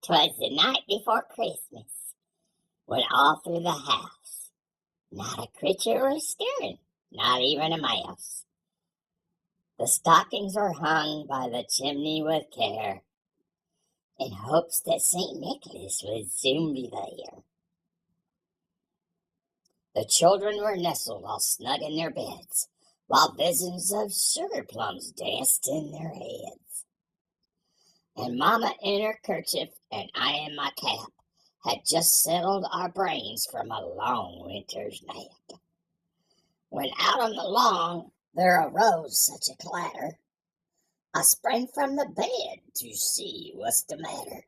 'Twas the night before Christmas, when all through the house not a creature was stirring, not even a mouse. The stockings were hung by the chimney with care, in hopes that St. Nicholas would soon be there. The children were nestled all snug in their beds, while visions of sugar plums danced in their heads. And Mamma in her kerchief and I in my cap had just settled our brains from a long winter's nap. When out on the lawn there arose such a clatter, I sprang from the bed to see what's the matter.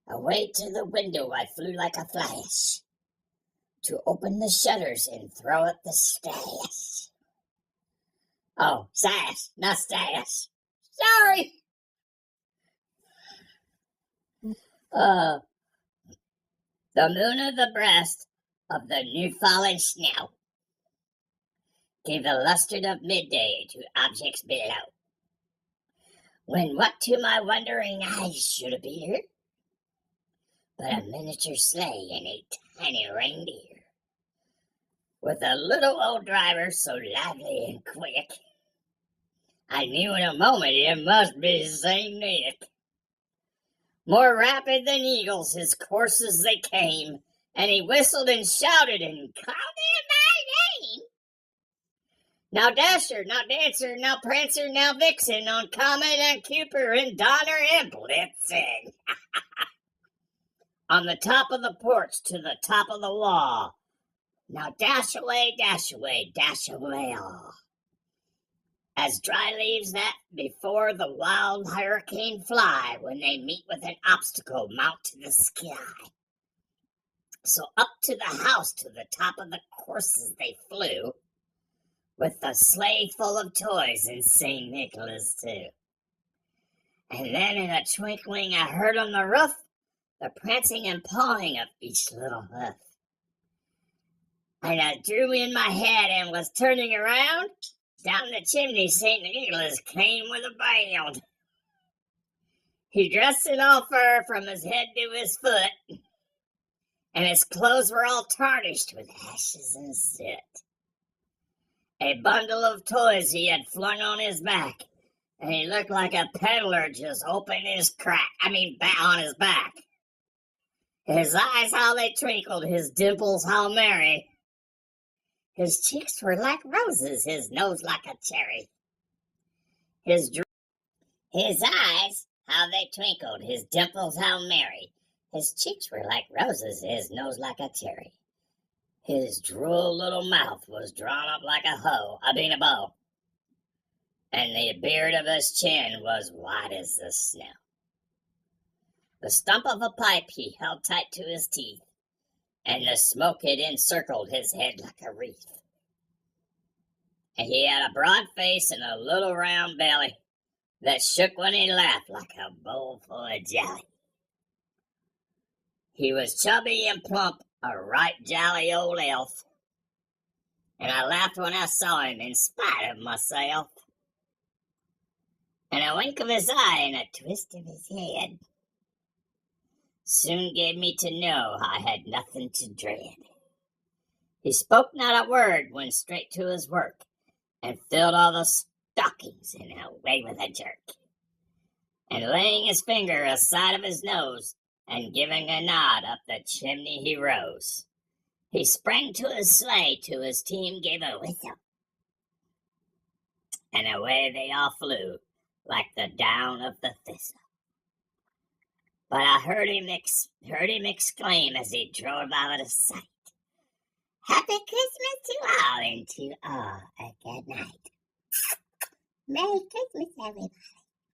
Away to the window I flew like a flash, to open the shutters and throw up the stash. Oh, sash, not stash. Sorry. The moon of the breast of the new fallen snow gave the lustre of midday to objects below, when what to my wondering eyes should appear but a miniature sleigh and a tiny reindeer, with a little old driver so lively and quick, I knew in a moment it must be Saint Nick. More rapid than eagles his coursers they came, and he whistled and shouted and called in my name. Now Dasher, now Dancer, now Prancer, now Vixen, on Comet and Cupid and Donner and Blitzen. On the top of the porch to the top of the wall, now dash away, dash away, dash away all. As dry leaves that before the wild hurricane fly when they meet with an obstacle mount to the sky. So up to the house to the top of the courses they flew, with the sleigh full of toys and St. Nicholas too. And then in a twinkling I heard on the roof the prancing and pawing of each little hoof. And I drew in my head and was turning around. Down the chimney St. Nicholas came with a bound. He dressed in all fur from his head to his foot, and his clothes were all tarnished with ashes and soot. A bundle of toys he had flung on his back, and he looked like a peddler just opening his on his back. His eyes how they twinkled, his dimples how merry. His cheeks were like roses, his nose like a cherry. His eyes, how they twinkled, his dimples how merry. His cheeks were like roses, his nose like a cherry. His droll little mouth was drawn up like a bow. And the beard of his chin was white as the snow. The stump of a pipe he held tight to his teeth, and the smoke had encircled his head like a wreath. And he had a broad face and a little round belly that shook when he laughed like a bowl full of jelly. He was chubby and plump, a right jolly old elf, and I laughed when I saw him in spite of myself. And a wink of his eye and a twist of his head soon gave me to know I had nothing to dread. He spoke not a word, went straight to his work, and filled all the stockings in away with a jerk. And laying his finger aside of his nose, and giving a nod up the chimney he rose. He sprang to his sleigh, to his team gave a whistle, and away they all flew, like the down of the thistle. But I heard him exclaim as he drove out of sight, "Happy Christmas to all, and to all a good night." Merry Christmas, everybody.